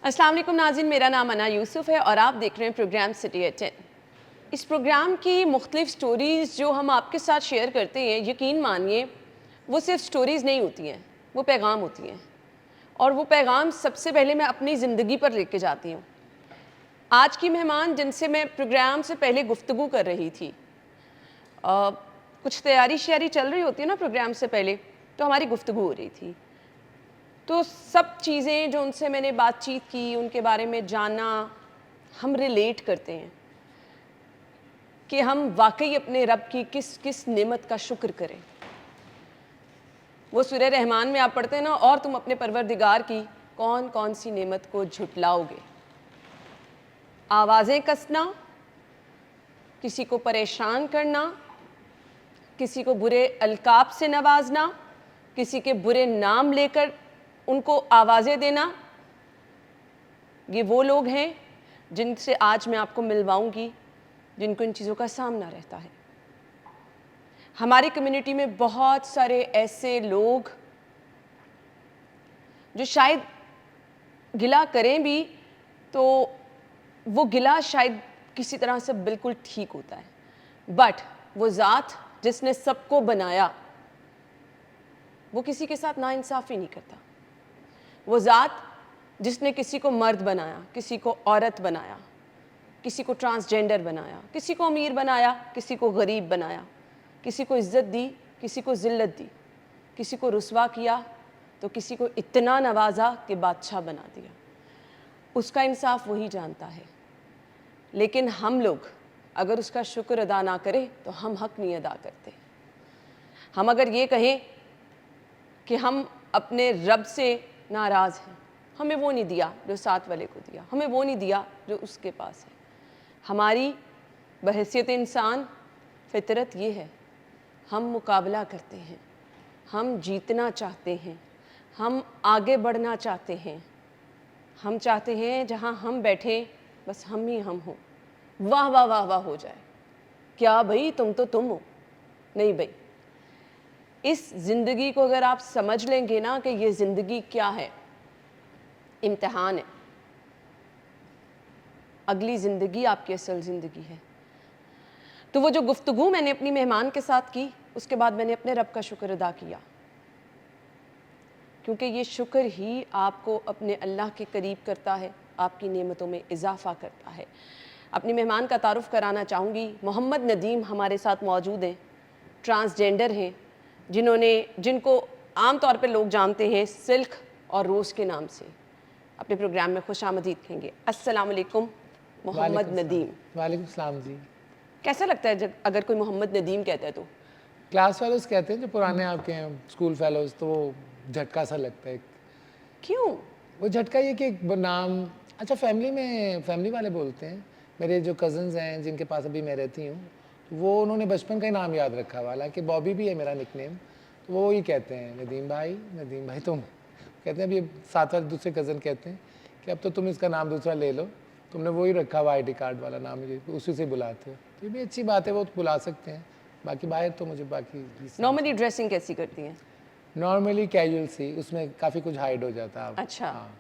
अस्सलाम वालेकुम नाज़रीन, मेरा नाम अना यूसुफ़ है और आप देख रहे हैं प्रोग्राम सिटी एट 10। इस प्रोग्राम की मुख्तलिफ़ स्टोरीज़ जो हम आपके साथ शेयर करते हैं, यकीन मानिए वो सिर्फ स्टोरीज़ नहीं होती हैं, वो पैगाम होती हैं। और वो पैगाम सबसे पहले मैं अपनी ज़िंदगी पर लेके जाती हूँ। आज की मेहमान जिनसे मैं प्रोग्राम से पहले गुफ्तगू कर रही थी, कुछ तैयारी श्यारी चल रही होती है ना प्रोग्राम से पहले, तो हमारी गुफ्तगू हो रही थी। तो सब चीज़ें जो उनसे मैंने बातचीत की, उनके बारे में जाना, हम रिलेट करते हैं कि हम वाकई अपने रब की किस किस नेमत का शुक्र करें। वो सूरह रहमान में आप पढ़ते हैं ना, और तुम अपने परवरदिगार की कौन कौन सी नेमत को झुटलाओगे। आवाज़ें कसना, किसी को परेशान करना, किसी को बुरे अलकाब से नवाजना, किसी के बुरे नाम लेकर उनको आवाज़ें देना, ये वो लोग हैं जिनसे आज मैं आपको मिलवाऊंगी, जिनको इन चीज़ों का सामना रहता है। हमारी कम्युनिटी में बहुत सारे ऐसे लोग जो शायद गिला करें भी तो वो गिला शायद किसी तरह से बिल्कुल ठीक होता है, बट वो ज़ात जिसने सबको बनाया वो किसी के साथ नाइंसाफ़ी नहीं करता। वो ज़ात जिसने किसी को मर्द बनाया, किसी को औरत बनाया, किसी को ट्रांसजेंडर बनाया, किसी को अमीर बनाया, किसी को गरीब बनाया, किसी को इज़्ज़त दी, किसी को ज़िल्लत दी, किसी को रुसवा किया तो किसी को इतना नवाजा कि बादशाह बना दिया। उसका इंसाफ वही जानता है। लेकिन हम लोग अगर उसका शुक्र अदा ना करें तो हम हक नहीं अदा करते। हम अगर ये कहें कि हम अपने रब से नाराज़ हैं, हमें वो नहीं दिया जो साथ वाले को दिया, हमें वो नहीं दिया जो उसके पास है। हमारी बहैसियत इंसान फितरत ये है, हम मुकाबला करते हैं, हम जीतना चाहते हैं, हम आगे बढ़ना चाहते हैं। हम चाहते हैं जहाँ हम बैठें बस हम ही हम हों, वाह वाह वाह वाह हो जाए। क्या भाई तुम तो तुम हो। नहीं भाई, इस ज़िंदगी को अगर आप समझ लेंगे ना कि ये ज़िंदगी क्या है, इम्तिहान है, अगली ज़िंदगी आपकी असल ज़िंदगी है। तो वो जो गुफ्तगू मैंने अपनी मेहमान के साथ की, उसके बाद मैंने अपने रब का शुक्र अदा किया, क्योंकि ये शुक्र ही आपको अपने अल्लाह के करीब करता है, आपकी नेमतों में इजाफ़ा करता है। अपनी मेहमान का तारुफ़ कराना चाहूँगी। मोहम्मद नदीम हमारे साथ मौजूद हैं, ट्रांसजेंडर हैं, जिनको आम तौर पे लोग जानते हैं सिल्क और रोज़ के नाम से। अपने प्रोग्राम में खुशामदीद कहेंगे। अस्सलाम वालेकुम मोहम्मद नदीम। वालेकुम सलाम जी। कैसा लगता है जब अगर कोई मोहम्मद नदीम कहता है तो? क्लास फेलोज कहते हैं जो पुराने आपके हैं स्कूल फेलोज, तो वो झटका सा लगता है। क्यों? वो झटका ये कि वो नाम, अच्छा फैमिली वाले बोलते हैं। मेरे जो कज़न्स हैं जिनके पास अभी मैं रहती हूँ, तो वो उन्होंने बचपन का ही नाम याद रखा हुआ, हालांकि बॉबी भी है मेरा निकनेम, तो वो ही कहते हैं नदीम भाई तुम। कहते हैं अभी साथ वाले दूसरे कज़न कहते हैं कि अब तो तुम इसका नाम दूसरा ले लो, तुमने वही रखा हुआ ID कार्ड वाला नाम, मुझे उसी से बुलाते हो। तो ये भी अच्छी बात है, वो तो बुला सकते हैं। बाकी बाहर तो मुझे बाकी नॉर्मली ड्रेसिंग कैसी करती हैं? नॉर्मली कैजुअल सी, उसमें काफ़ी कुछ हाइड हो जाता है। अच्छा। हाँ,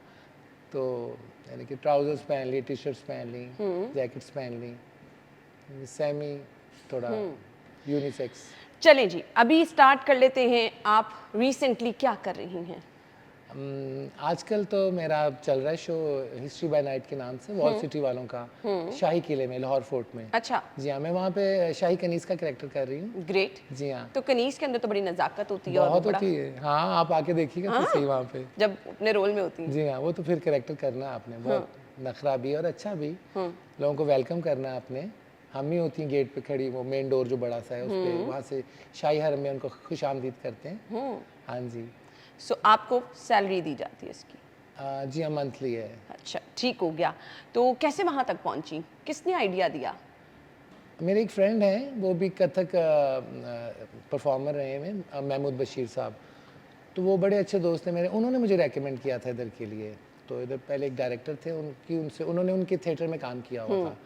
तो यानी कि ट्राउजर्स पहन ली, टी शर्ट्स पहन ली, जैकेट्स पहन ली, सेमी थोड़ा यूनिसेक्स। चलें जी, अभी स्टार्ट कर लेते हैं। आप रिसेंटली क्या कर रही हैं? आजकल तो मेरा चल रहा है शो हिस्ट्री बाय नाइट के नाम से, वॉल सिटी वालों का, शाही किले में, लाहौर फोर्ट में। अच्छा। जी हाँ, मैं वहाँ पे शाही कनीज़ का कैरेक्टर कर रही हूँ। ग्रेट। जी हाँ, तो कनीज़ के अंदर तो बड़ी नज़ाकत होती है और बहुत वो बड़ा, होती है। हाँ, आप आके देखिएगा तो सही वहाँ पे। जब अपने रोल में होती हैं। जी हाँ, वो तो फिर कैरेक्टर करना आपने, बहुत नखरा भी और अच्छा भी, लोगों को वेलकम करना आपने। हम ही होती हैं गेट पे खड़ी, वो मेन डोर जो बड़ा सा है उस पे, वहाँ से शाही हरम में उनको खुशामदीद करते हैं। हाँ जी। सो आपको सैलरी दी जाती है इसकी? जी हाँ, मंथली है। अच्छा, ठीक हो गया। तो कैसे वहाँ तक पहुँची? किसने आइडिया दिया? मेरे एक फ्रेंड हैं, वो भी कथक परफॉर्मर रहे हैं, महमूद बशीर साहब। तो वो बड़े अच्छे दोस्त हैं मेरे, उन्होंने मुझे रेकमेंड किया था इधर के लिए। तो इधर पहले एक डायरेक्टर थे, उन्होंने उनके थिएटर में काम किया हुआ था।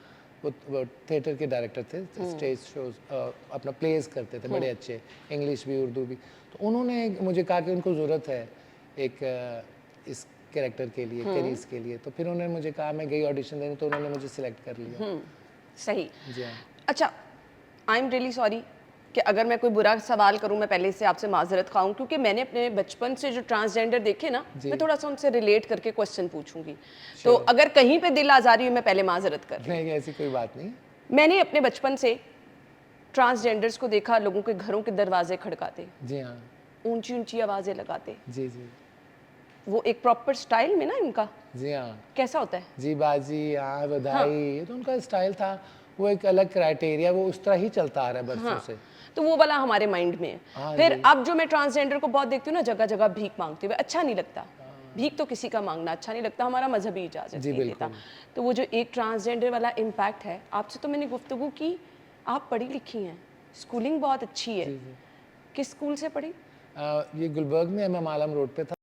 वो थिएटर के डायरेक्टर थे, स्टेज शोज अपना प्लेस करते थे बड़े अच्छे, इंग्लिश भी उर्दू भी। तो उन्होंने मुझे कहा कि उनको ज़रूरत है एक इस कैरेक्टर के लिए, करीज के लिए। तो फिर उन्होंने मुझे कहा, मैं गई ऑडिशन देने, तो उन्होंने मुझे सिलेक्ट कर लिया। सही। जी हाँ। अच्छा, आई एम रियली सॉरी कि अगर मैं कोई बुरा सवाल करूं, मैं पहले से आपसे माजरत खाऊं, क्योंकि मैंने अपने बचपन से जो ट्रांसजेंडर देखे ना, मैं थोड़ा सा उनसे रिलेट करके क्वेश्चन पूछूंगी। तो अगर कहीं पे दिल आज़ारी हो, मैं पहले माजरत कर रही नहीं, ऐसी कोई बात नहीं। हूं। मैंने अपने बचपन से ट्रांसजेंडर्स को देखा, लोगों के घरों के दरवाजे खड़काते, जी हाँ। ऊंची ऊंची आवाज़ें लगाते। जी जी। वो एक प्रॉपर स्टाइल में ना इनका जी हाँ। कैसा होता है? जी बाजी, हाँ बधाई, ये तो उनका स्टाइल था। वो एक अलग क्राइटेरिया, वो उस तरह ही चलता आ रहा है बरसों से। तो वो वाला हमारे माइंड में है। हाँ फिर जी। अब जो मैं ट्रांसजेंडर को बहुत देखती हूँ ना, जगह जगह भीख मांगते हुए, अच्छा नहीं लगता। भीख तो किसी का मांगना अच्छा नहीं लगता, हमारा मजहबी इजाजत जी, नहीं देता। तो वो जो एक ट्रांसजेंडर वाला इम्पैक्ट है, आपसे तो मैंने गुफ्तगू की, आप पढ़ी लिखी हैं, स्कूलिंग बहुत अच्छी है। किस स्कूल से पढ़ी? ये गुलबर्ग में इमाम आलम रोड पे था।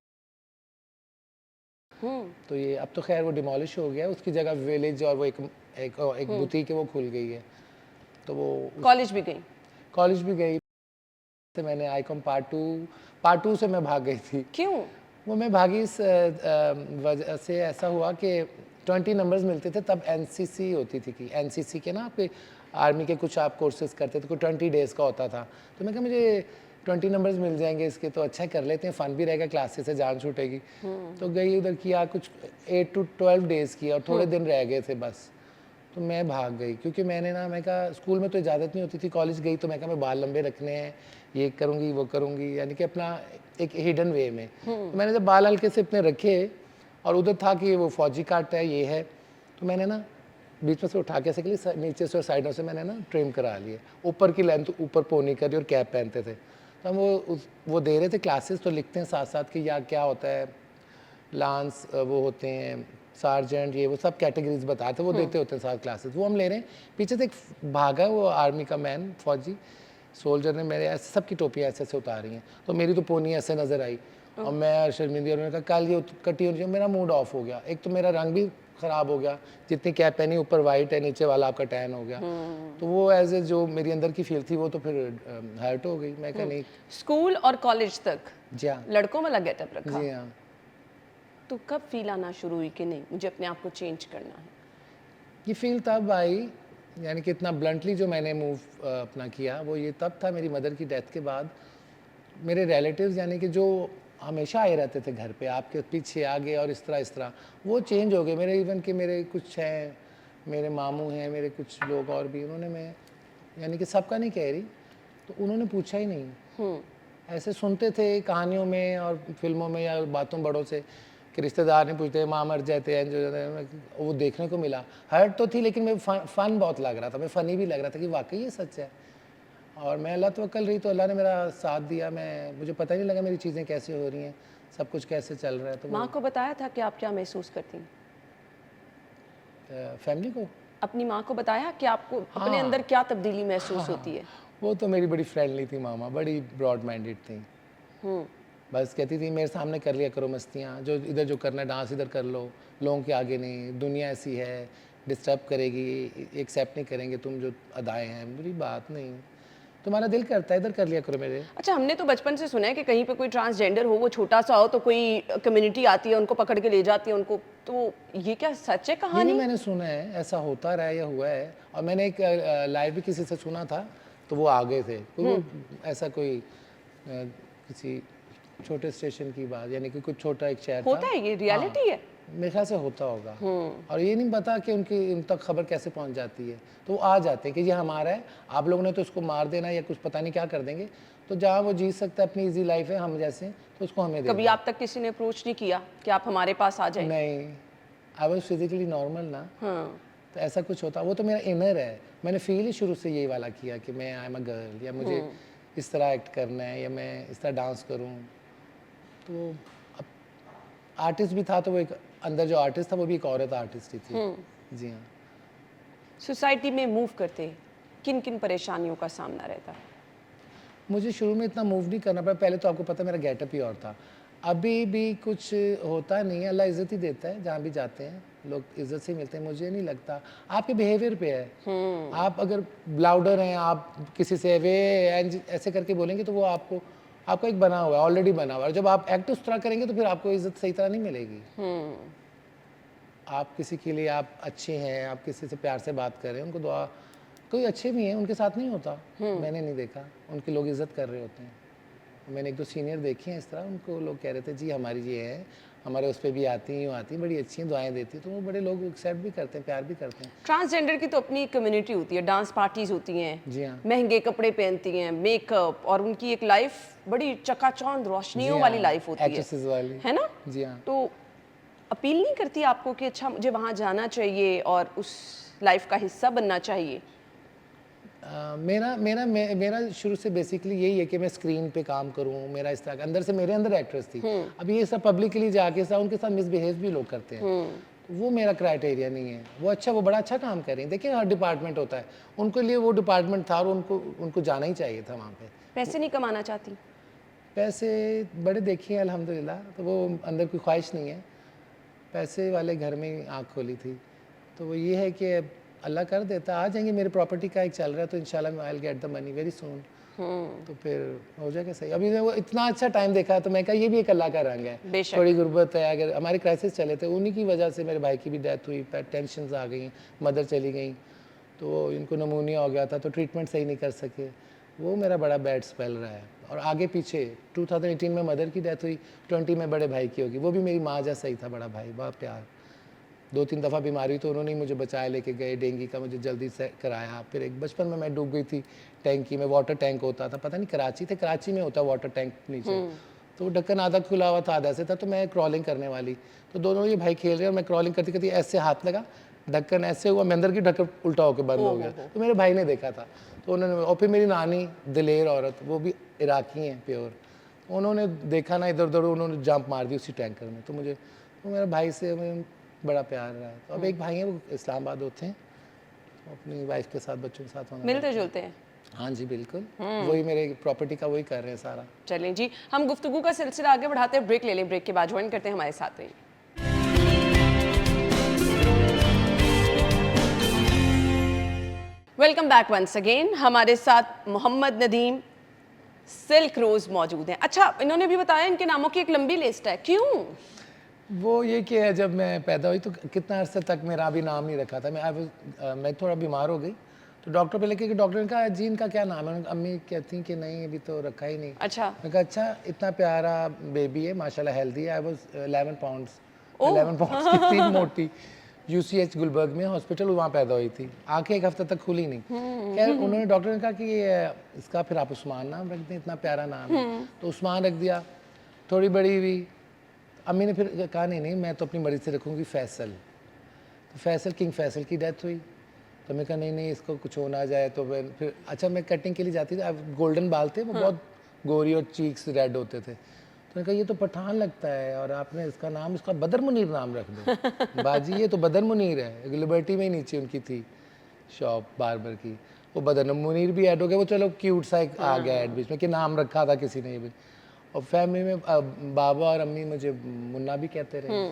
तो ये अब तो खैर वो डिमोलिश हो गया, उसकी जगह विलेज और वो एक बुटीक है, वो खुल गई है। तो वो कॉलेज भी गई? कॉलेज भी गई। तो मैंने आईकॉम पार्ट टू से मैं भाग गई थी। क्यों? वो मैं भागी इस वजह से, ऐसा हुआ कि 20 नंबर्स मिलते थे तब। एनसीसी होती थी, कि एनसीसी के ना आपके आर्मी के कुछ आप कोर्सेज करते थे, कोई 20 डेज का होता था। तो मैं कहा मुझे 20 नंबर्स मिल जाएंगे इसके, तो अच्छा कर लेते हैं, फ़न भी रहेगा, क्लासेस से जान छूटेगी। तो गई उधर किया, कुछ 8 to 12 डेज़ किया, और थोड़े दिन रह गए थे बस। तो मैं भाग गई, क्योंकि मैं कहा स्कूल में तो इजाज़त नहीं होती थी। कॉलेज गई तो मैं कहा मैं बाल लंबे रखने हैं, ये करूँगी वो करूँगी, यानी कि अपना एक हिडन वे में। तो मैंने जब बाल हल्के से अपने रखे, और उधर था कि वो फौजी काट है, ये है, तो मैंने ना बीच में से उठा के ऐसे के लिए नीचे से और साइडों से मैंने ना ट्रिम करा लिए। ऊपर की लेंथ ऊपर पोनी करी और कैप पहनते थे। तो हम वो दे रहे थे क्लासेस, तो लिखते हैं साथ साथ कि या क्या होता है, लांस वो होते हैं, सार्जेंट, ये वो सब कैटेगरीज बताते, वो देते होते हैं साथ क्लासेस, वो हम ले रहे हैं। पीछे से एक भागा वो आर्मी का मैन, फौजी सोल्जर ने मेरे ऐसे सबकी टोपियाँ ऐसे ऐसे उतारी हैं, तो मेरी तो पोनी ऐसे नज़र आई, और मैं शर्मिंदी, और उन्होंने कहा कल ये कटी होनी चाहिए। मेरा मूड ऑफ हो गया, एक तो मेरा रंग भी ख़राब हो गया, जितनी कैप पहनी ऊपर वाइट है, नीचे वाला आपका टैन हो गया। तो वो एज ए जो मेरी अंदर की फील थी, वो तो फिर हर्ट हो गई। मैं कहा नहीं। स्कूल और कॉलेज तक जी हाँ। लड़कों वाला गेटअप रखा? जी हाँ। तो कब फील आना शुरू हुई कि नहीं, मुझे अपने आप को चेंज करना है? ये फील तब आई, यानी कि इतना ब्लंटली जो मैंने मूव अपना किया, वो ये तब था मेरी मदर की डेथ के बाद। मेरे रिलेटिव्स, यानी कि जो हमेशा आए रहते थे घर पे, आपके पीछे आगे और इस तरह वो चेंज हो गए। मेरे इवन के मेरे कुछ हैं, मेरे मामू हैं, मेरे कुछ लोग और भी, उन्होंने, मैं यानी कि सबका नहीं कह रही, तो उन्होंने पूछा ही नहीं। ऐसे सुनते थे कहानियों में और फिल्मों में या बातों बड़ों से कि रिश्तेदार नहीं पूछते, माँ मर जाते हैं, जो वो देखने को मिला। हर्ट तो थी, लेकिन मैं फ़न बहुत लग रहा था, मैं फ़नी भी लग रहा था कि वाकई ये सच है। और मैं अल्लाह तवक्कल रही, तो अल्लाह ने मेरा साथ दिया। मुझे पता ही नहीं लगा मेरी चीज़ें कैसे हो रही हैं, सब कुछ कैसे चल रहा है। तो माँ को बताया था कि आप क्या महसूस करती हैं? फैमिली को, अपनी माँ को बताया कि आपको अपने अंदर क्या तब्दीली महसूस होती है? वो तो मेरी बड़ी फ्रेंडली थी मामा, बड़ी ब्रॉड माइंडेड थी। बस कहती थी मेरे सामने कर लिया करो मस्तियाँ, जो इधर जो करना है डांस इधर कर लो, लोगों के आगे नहीं, दुनिया ऐसी है, डिस्टर्ब करेगी, एक्सेप्ट नहीं करेंगे तुम जो अदाएँ हैं। बुरी बात नहीं, तुम्हारा दिल करता है इधर कर लिया करो मेरे। अच्छा, हमने तो बचपन से सुना है कि कहीं पे कोई ट्रांसजेंडर हो, वो छोटा सा हो, तो कोई कम्युनिटी आती है, उनको पकड़ के ले जाती है उनको। तो ये क्या सच है ये कहानी? भी मैंने सुना है, ऐसा होता रहा है या हुआ है। और मैंने एक लाइव भी किसी से सुना था, तो वो आ गए थे। कोई ऐसा कोई किसी छोटे स्टेशन की बात, यानी कि कुछ छोटा एक शहर था। होता है, ये रियलिटी है? मेरे ख्याल से होता होगा। और ये नहीं पता कि उन तक खबर कैसे पहुंच जाती है। तो वो आ जाते हैं कि ये हमारा है, आप लोगों ने तो उसको मार देना या कुछ पता नहीं क्या कर देंगे। तो जहाँ वो जी सकता है, अपनी इजी लाइफ है हम जैसे, तो उसको हमें दे कभी आप तक किसी ने अप्रोच नहीं किया कि आप हमारे पास आ जाएं? नहीं, आई वॉज फिजिकली नॉर्मल ना। हाँ। तो ऐसा कुछ होता, वो तो मेरा इनर है। मैंने फील ही शुरू से यही वाला किया कि मैं आई एम अ गर्ल, या मुझे इस तरह एक्ट करना है, या मैं इस तरह डांस करूँ। तो अब आर्टिस्ट भी था, तो वो एक अंदर जो आर्टिस्ट था वो भी एक औरत आर्टिस्ट ही थी। जी हाँ। सोसाइटी में मूव करते किन किन परेशानियों का सामना रहता है? मुझे शुरू में इतना मूव नहीं करना पड़ा। पहले तो आपको पता है मेरा गेटअप ही और था। अभी भी कुछ होता नहीं है, अल्लाह इज़्ज़त ही देता है। जहाँ भी जाते हैं लोग इज़्ज़त से मिलते हैं। मुझे नहीं लगता, आपके बिहेवियर पे है। आप अगर लाउडर हैं, आप किसी से वे ऐसे करके बोलेंगे, तो वो आपको आपका एक बना हुआ है, ऑलरेडी बना हुआ है। जब आप एक्ट उस तरह करेंगे तो फिर आपको इज्जत सही तरह नहीं मिलेगी। आप किसी के लिए आप अच्छे हैं, आप किसी से प्यार से बात कर रहे हैं, उनको दुआ, कोई अच्छे भी हैं उनके साथ नहीं होता, मैंने नहीं देखा, उनके लोग इज्जत कर रहे होते हैं। मैंने एक दो सीनियर देखे हैं इस तरह, उनको लोग कह रहे थे जी हमारी ये है, हमारे उस पर भी आती हैं, आती हैं, बड़ी अच्छी हैं, दुआएं देती हैं, तो वो बड़े लोग एक्सेप्ट भी करते हैं, प्यार भी करते हैं। ट्रांसजेंडर की तो अपनी कम्युनिटी होती है, डांस पार्टीज होती हैं, जी हाँ, महंगे कपड़े पहनती हैं, मेकअप, और उनकी एक लाइफ बड़ी चकाचौंध रोशनियों वाली लाइफ होती एक्ट्रेसेस वाली, है ना? जी हाँ। तो अपील नहीं करती आपको कि अच्छा मुझे वहाँ जाना चाहिए और उस लाइफ का हिस्सा बनना चाहिए? मेरा शुरू से बेसिकली यही है कि मैं स्क्रीन पे काम करूं, मेरा इस तरह अंदर से मेरे अंदर एक्ट्रेस थी। अब ये सब पब्लिकली जाके सब उनके साथ मिसबिहेव भी लोग करते हैं, तो वो मेरा क्राइटेरिया नहीं है। वो बड़ा अच्छा काम कर रही है। देखिए हर डिपार्टमेंट होता है, उनके लिए वो डिपार्टमेंट था और उनको जाना ही चाहिए था वहाँ पे। पैसे नहीं कमाना चाहती? पैसे बड़े देखिए अल्हम्दुलिल्लाह, तो वो अंदर कोई ख्वाहिश नहीं है। पैसे वाले घर में आँख खोली थी, तो वो ये है कि अल्लाह कर देता, आ जाएंगे। मेरे प्रॉपर्टी का एक चल रहा है, तो इंशाल्लाह I will get the money very soon, तो फिर हो जाएगा सही। अभी वो इतना अच्छा टाइम देखा, तो मैं कहा ये भी एक अल्लाह का रंग है। थोड़ी गुर्बत है, अगर हमारे क्राइसिस चले थे, उन्हीं की वजह से मेरे भाई की भी डेथ हुई, टेंशन आ गई, मदर चली गई, तो इनको नमूनिया हो गया था, तो ट्रीटमेंट सही नहीं कर सके। वो मेरा बड़ा बैड स्पेल रहा है। और आगे पीछे 2018 में मदर की डेथ हुई, 20 में बड़े भाई की होगी। वो भी मेरी माँ जैसा ही था, बड़ा भाई, बहुत प्यार। 2-3 दफ़ा बीमारी हुई तो उन्होंने ही मुझे बचाया, लेके गए, डेंगू का मुझे जल्दी से कराया। फिर एक बचपन में मैं डूब गई थी टैंकी में, वाटर टैंक होता था, पता नहीं कराची में होता वाटर टैंक नीचे, तो वो ढक्कन आधा खुला हुआ था, आधा से था, तो मैं क्रॉलिंग करने वाली, तो दोनों ये भाई खेल रहे और मैं क्रॉलिंग करती करती ऐसे हाथ लगा, ढक्कन ऐसे हुआ, मैं अंदर की ढक्कन उल्टा होकर बंद हो गया, तो मेरे भाई ने देखा था, तो उन्होंने, और फिर मेरी नानी दिलेर औरत, वो भी इराकी हैं प्योर, उन्होंने देखा ना इधर उधर, उन्होंने जंप मार दी उसी टैंकर में। तो मुझे तो मेरा भाई से बड़ा प्यार रहा है। तो अब एक भाई हैं, वो इस्लामाबाद होते हैं, तो अपनी वाइफ के साथ, बच्चों के साथ होना मिलते जुलते हैं? हाँ जी बिल्कुल, वही मेरे प्रॉपर्टी का वही कर रहे हैं सारा। चलें जी, हम गुफ्तगू का सिलसिला आगे बढ़ाते हैं, ब्रेक ले लें, ब्रेक के बाद ज्वाइन करते हैं, हमारे साथ रहिए। Welcome back once again. हमारे साथ मोहम्मद नदीम सिल्क रोज मौजूद हैं। अच्छा, इन्होंने भी बताया इनके नामों की एक लंबी लिस्ट है, क्यों? वो ये कि जब मैं पैदा हुई तो कितना अर्से तक मेरा भी नाम नहीं रखा था। मैं थोड़ा बीमार हो गई, तो डॉक्टर पे लेके, डॉक्टर ने कहा जी इनका क्या नाम है? अम्मी कहती कि नहीं अभी तो रखा ही नहीं। अच्छा। मैं कहा अच्छा, इतना प्यारा बेबी है माशाल्लाह, हेल्दी है। आई वाज 11 पाउंड्स, 11 पाउंड्स की थी, मोटी। UCH गुलबर्ग में हॉस्पिटल, वहाँ पैदा हुई थी, आंखें एक हफ्ते तक खुली नहीं। खैर उन्होंने, डॉक्टर ने कहा कि इसका फिर आप उस्मान नाम रख दें, इतना प्यारा नाम है, तो उस्मान रख दिया। थोड़ी बड़ी हुई, अम्मी ने फिर कहा नहीं मैं तो अपनी मर्जी से रखूँगी फैसल। तो फैसल, किंग फैसल की डेथ हुई, तो मैं कहा नहीं इसको कुछ हो ना जाए। तो फिर अच्छा, मैं कटिंग के लिए जाती थी, अब गोल्डन बाल थे, वो बहुत गोरी और चीक्स रेड होते थे, तो मैंने कहा ये तो पठान लगता है, और आपने इसका नाम, इसका बदर मुनीर नाम रख दो। बाजी ये तो बदर मुनीर है। लिबर्टी में ही नीचे उनकी थी शॉप बार्बर की, वो बदर मुनीर भी ऐड हो गया। वो चलो क्यूट सा एक आ गया ऐड बीच में कि नाम रखा था किसी ने भी। और फैमिली में बाबा और अम्मी मुझे मुन्ना भी कहते रहे।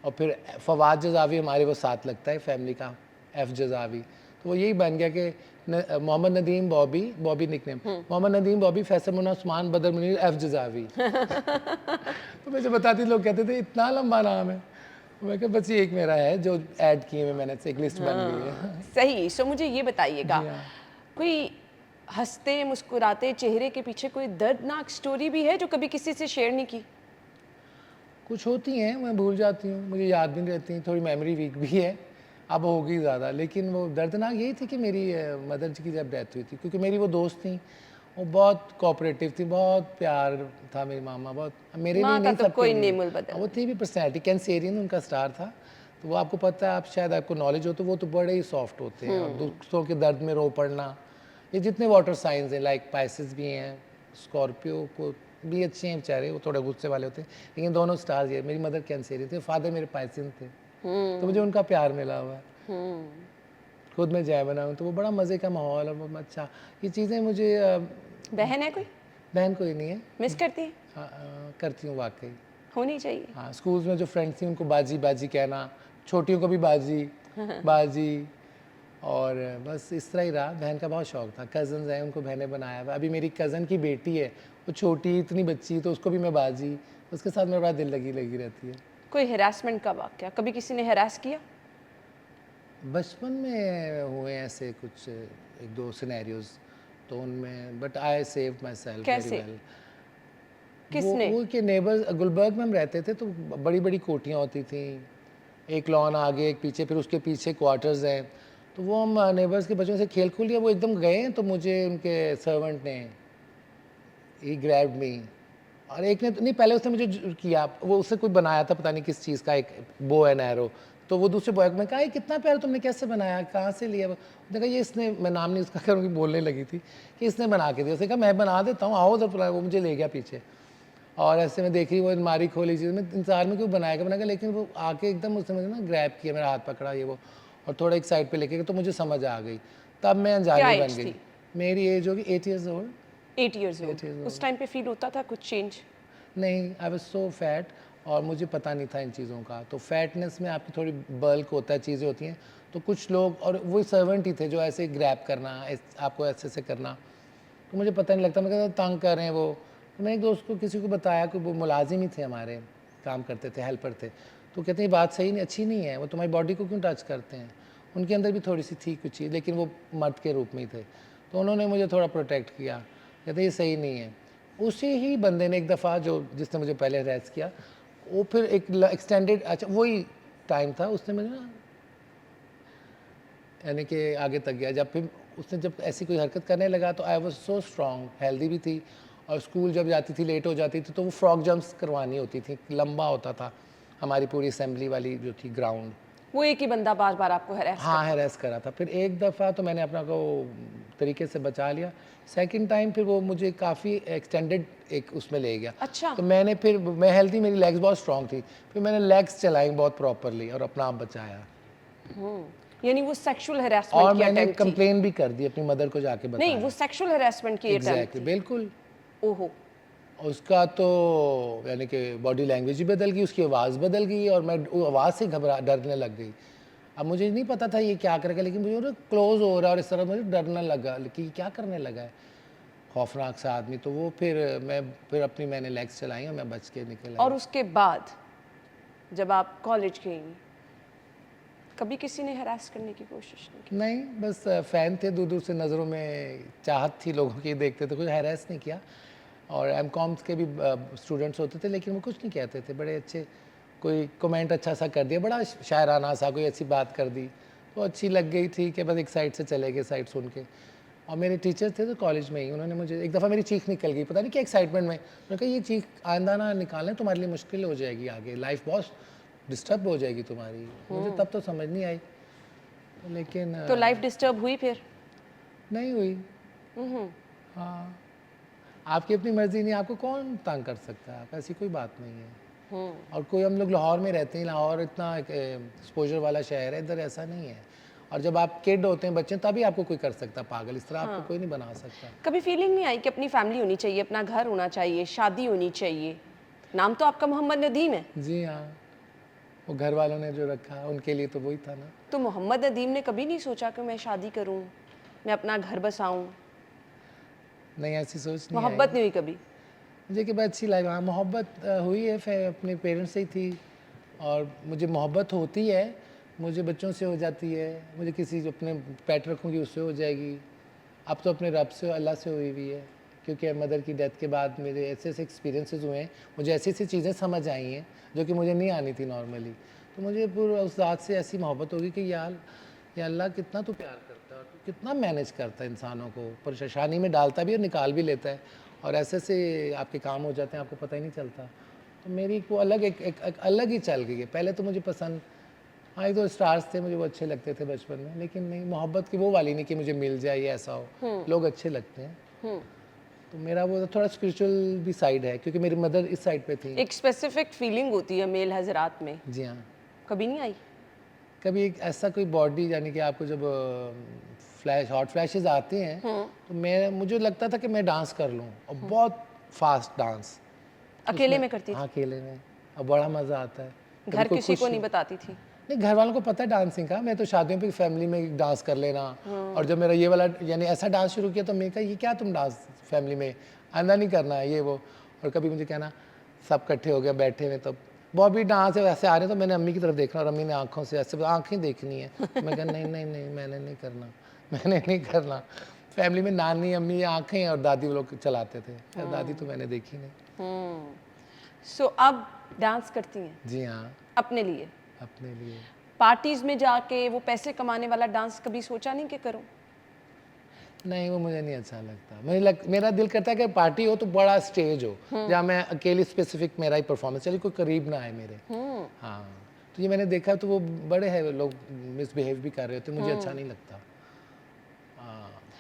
और फिर फवाद जजावी हमारे वो साथ लगता है फैमिली का, F जजावी, तो वो यही बन गया कि मोहम्मद नदीम बॉबी निकनेम, मोहम्मद नदीम बॉबी, फैसल मुन्ना उस्मान, बदर मुनीर, F जजावी। तो मुझे बताती, लोग कहते थे इतना लंबा नाम है। मैं कहा बस ये एक मेरा है जो ऐड किए हुए मैंने, एक लिस्ट बन गई है। सही। सो मुझे ये बताइएगा, कोई हंसते मुस्कुराते चेहरे के पीछे कोई दर्दनाक स्टोरी भी है जो कभी किसी से शेयर नहीं की? कुछ होती हैं, मैं भूल जाती हूँ, मुझे याद भी नहीं रहती, थोड़ी मेमोरी वीक भी है, अब होगी ज़्यादा। लेकिन वो दर्दनाक यही थी कि मेरी मदर जी की जब डेथ हुई थी, क्योंकि मेरी वो दोस्त थी, वो बहुत कोऑपरेटिव थी, बहुत प्यार था मेरी मामा, बहुत मेरे लिए नहीं, तो कोई नेमुल बदल, वो थी भी पर्सनैलिटी, कैंसेरियन उनका स्टार था, तो वो आपको पता है, आप शायद आपको नॉलेज हो, तो वो तो बड़े ही सॉफ्ट होते हैं, और दूसरों के दर्द में रो पड़ना। ये जितने वाटर साइंस हैं, लाइक पाइसेस भी हैं, स्कॉर्पियो को भी अच्छे हैं बेचारे, वो थोड़े गुस्से वाले होते हैं, लेकिन दोनों स्टार्स ये, मेरी मदर कैंसेरियन थे, फादर मेरे पाइसियन थे, तो मुझे उनका प्यार मिला हुआ है। खुद मैं जय बनाऊँ तो वो बड़ा मज़े का माहौल है, वो अच्छा, ये चीज़ें मुझे। बहन है कोई? बहन कोई नहीं है। मिस करती है? हाँ, करती हूँ, वाकई होनी चाहिए। हाँ, स्कूल्स में जो फ्रेंड्स थी उनको बाजी बाजी कहना, छोटियों को भी बाजी बाजी, और बस इस तरह ही रहा। बहन का बहुत शौक था, कज़न्स हैं उनको बहनें बनाया हुआ। अभी मेरी कज़न की बेटी है, वो छोटी इतनी बच्ची, तो उसको भी मैं बाजी, उसके साथ मेरा बड़ा दिल लगी लगी रहती है। कोई हरासमेंट का वाकया, कभी किसी ने हरास किया? बचपन में हुए ऐसे कुछ एक दो सिनेरियोज, तो उनमें but I saved my self very कैसे? वेल। किसने? वो के नेबर्स गुलबर्ग में हम रहते थे, तो बड़ी बड़ी कोठियाँ होती थी, एक लॉन आगे एक पीछे, फिर उसके पीछे क्वार्टर्स हैं। तो वो हम नेबर्स के बच्चों से खेल खूल लिया, वो एकदम गए तो मुझे उनके सर्वेंट ने ही ग्रैब्ड मी। और एक ने तो नहीं, पहले उसने मुझे किया, वो उससे कोई बनाया था पता नहीं किस चीज़ का एक बो एंड एरो, तो वो दूसरे बॉय को मैं कहा ये कितना प्यारा तुमने कैसे बनाया, कहाँ से लिया? उसने कहा ये इसने, मैं नाम नहीं उसका करूँगी, बोलने लगी थी कि इसने बना के दिया। उसने कहा मैं बना देता हूँ, आओ उधर। वो मुझे ले गया पीछे, और ऐसे में देख रही वो अलमारी खोली चीज़ में, इंतजार में क्यों बनाएगा बनाएगा, लेकिन वो आके एकदम उसने मुझे ना ग्रैब किया, मेरा हाथ पकड़ा ये वो, और थोड़ा एक साइड पे लेके गया, तो मुझे समझ आ गई, तब मैं क्या अनजानी बन एज गई। थी? मेरी एज होगी 8 ईयर्स ओल्ड। 8 years old. उस टाइम पे फील होता था कुछ चेंज? नहीं, आई वाज सो फैट, और मुझे पता नहीं था इन चीज़ों का। तो फैटनेस में आपकी थोड़ी बल्क होता है, चीज़ें होती हैं, तो कुछ लोग, और वो सर्वेंट ही थे जो ऐसे ग्रैब करना, आपको ऐसे ऐसे करना, तो मुझे पता नहीं लगता, मैं कहता तंग कर रहे हैं वो। तो मैं एक दोस्त को किसी को बताया कि वो मुलाजिम ही थे हमारे, काम करते थे, हेल्पर थे, तो कहते हैं ये बात सही नहीं, अच्छी नहीं है, वो तुम्हारी बॉडी को क्यों टच करते हैं। उनके अंदर भी थोड़ी सी थी कुछ चीज़, लेकिन वो मर्द के रूप में ही थे, तो उन्होंने मुझे थोड़ा प्रोटेक्ट किया, कहते ये सही नहीं है। उसी ही बंदे ने एक दफ़ा, जो जिसने मुझे पहले हरास किया, वो फिर एक एक्सटेंडेड, अच्छा वही टाइम था, उसने मुझे ना यानी कि आगे तक गया। जब फिर उसने जब ऐसी कोई हरकत करने लगा, तो I was so strong, healthy भी थी, और स्कूल जब जाती थी लेट हो जाती थी, तो वो फ्रॉक जंप्स करवानी होती थी, लंबा होता था हमारी पूरी असेंबली वाली जो थी ग्राउंड। वो एक ही बंदा बार बार आपको हरास हाँ, हैरेस करा था। फिर एक दफ़ा तो मैंने अपना को तरीके से बचा लिया, सेकंड टाइम फिर वो मुझे काफ़ी एक्सटेंडेड एक उसमें ले गया। अच्छा। तो मैंने फिर, मैं हेल्दी, मेरी लेग्स बहुत स्ट्रॉन्ग थी, फिर मैंने लेग्स चलाई बहुत प्रॉपरली और अपना आप बचाया। यानी वो सेक्सुअल हरासमेंट और की मैंने अटेम्प्ट थी? कंप्लेन भी कर दी अपनी मदर को जाके नहीं, बताया। वो सेक्सुअल हरासमेंट की अटेम्प्ट एग्जैक्टली, थी? बिल्कुल। ओहो। उसका तो यानी कि बॉडी लैंग्वेज ही बदल गई, उसकी आवाज़ बदल गई, और मैं वो आवाज़ से डरने लग गई। अब मुझे नहीं पता था ये क्या करेगा, लेकिन मुझे क्लोज हो रहा है और इस तरह मुझे डरने लगा कि क्या करने लगा है, खौफनाक सा आदमी। तो वो फिर अपनी मैंने लेग्स चलाई और मैं बच के निकल और आया। उसके बाद जब आप कॉलेज गई, कभी किसी ने हरास करने की कोशिश नहीं की? नहीं, बस फ़ैन थे, दूर दूर से नज़रों में चाहत थी लोगों की, देखते थे, कुछ हैरेस नहीं किया। और एम कॉम्स के भी स्टूडेंट्स होते थे, लेकिन वो कुछ नहीं कहते थे, बड़े अच्छे, कोई कमेंट अच्छा सा कर दिया, बड़ा शायराना सा कोई अच्छी बात कर दी, तो अच्छी लग गई, ठीक है, बस एक साइड से चले गए, साइड सुन के। और मेरे टीचर थे तो कॉलेज में ही, उन्होंने मुझे एक दफ़ा, मेरी चीख निकल गई, पता नहीं क्या एक्साइटमेंट में, उन्होंने कहा ये चीख आइंदा ना निकालें, तुम्हारे लिए मुश्किल हो जाएगी, आगे लाइफ बहुत डिस्टर्ब हो जाएगी तुम्हारी। मुझे तब तो समझ नहीं आई, लेकिन तो लाइफ डिस्टर्ब हुई फिर? नहीं हुई। हाँ, आपकी अपनी मर्जी नहीं, आपको कौन तंग कर सकता है, आप, ऐसी कोई बात नहीं है। और कोई, हम लोग लाहौर में रहते हैं, लाहौर इतना एक्सपोजर वाला शहर है, इधर ऐसा नहीं है। और जब आप किड होते हैं, बच्चे, तभी आपको कोई कर सकता है पागल, इस तरह आपको कोई नहीं बना सकता। कभी फीलिंग नहीं आई कि अपनी फैमिली होनी चाहिए, अपना घर होना चाहिए, शादी होनी चाहिए? नाम तो आपका मोहम्मद नदीम है। जी हाँ, वो घर वालों ने जो रखा उनके लिए तो वही था ना। तो मोहम्मद नदीम ने कभी नहीं सोचा कि मैं शादी करूं, मैं अपना घर बसाऊं? नहीं, ऐसी सोच नहीं आई मोहब्बत नहीं हुई कभी? मुझे कि भाई अच्छी लाइफ, हाँ मोहब्बत हुई है, फिर अपने पेरेंट्स से ही थी, और मुझे मोहब्बत होती है, मुझे बच्चों से हो जाती है, मुझे किसी जो अपने पेट रखूँगी उससे हो जाएगी। अब तो अपने रब से, अल्लाह से हुई हुई है, क्योंकि मदर की डेथ के बाद मेरे ऐसे ऐसे एक्सपीरियंसेस हुए हैं, मुझे ऐसी ऐसी चीज़ें समझ आई हैं जो कि मुझे नहीं आनी थी नॉर्मली। तो मुझे पूरा उस ज़ात से ऐसी मोहब्बत होगी कि यार, या अल्लाह कितना तू प्यार करता है, और तू कितना मैनेज करता है इंसानों को, परेशानी में डालता भी और निकाल भी लेता है, और ऐसे से आपके काम हो जाते हैं, आपको पता ही नहीं चलता। तो मेरी वो अलग एक अलग ही चल गई है। पहले तो मुझे पसंद, हाँ एक दो स्टार्स थे मुझे वो अच्छे लगते थे बचपन में, लेकिन नहीं, मोहब्बत की वो वाली नहीं कि मुझे मिल जाए या ऐसा हो, लोग अच्छे लगते हैं। तो मेरा वो थोड़ा स्पिरिचुअल भी साइड है, क्योंकि मेरी मदर इस साइड पे थी। एक स्पेसिफिक फीलिंग होती है मेल हजरात में, जी हाँ, कभी नहीं आई? कभी एक ऐसा कोई बॉडी, यानी कि आपको जब हॉट फ्लैशेस आते हैं, तो मुझे लगता था कि मैं डांस कर लूँ, और बहुत फास्ट डांस। अकेले में करती थी? हाँ, अकेले में, और बड़ा मज़ा आता है। कभी घर कोई किसी को खुश, नहीं बताती थी? नहीं, घर वालों को पता है डांसिंग का। मैं तो शादियों पे फैमिली में डांस कर लेना, और जब मेरा ये वाला यानी ऐसा डांस शुरू किया तो मैं कहा ये क्या तुम डांस फैमिली में आंदा नहीं करना है ये वो। और कभी मुझे कहना सब इकट्ठे हो गया बैठे हुए, तो बॉबी डांस है वैसे आ रहे, तो मैंने अम्मी की तरफ देखना और अम्मी ने आंखों से ऐसे आंखें देखनी है। मैं कहा नहीं नहीं नहीं मैंने नहीं करना, मैंने नहीं करना। फैमिली में नानी अम्मी आंखें और दादी वो लोग चलाते थे, दादी तो मैंने देखी नहीं। सो अब डांस करती हैं जी हाँ, अपने लिए? अपने लिए। पार्टीज में जाके वो पैसे कमाने वाला डांस कभी सोचा नहीं कि करूं? नहीं, वो मुझे नहीं अच्छा लगता। मेरा दिल करता है कि पार्टी हो तो बड़ा स्टेज हो, जहाँ मैं अकेले स्पेसिफिक मेरा ही परफॉर्मेंस चले, कोई करीब ना आए मेरे। हाँ, तो ये मैंने देखा, तो वो बड़े हैं लोग मिसबिहेव भी कर रहे होते, मुझे अच्छा नहीं लगता।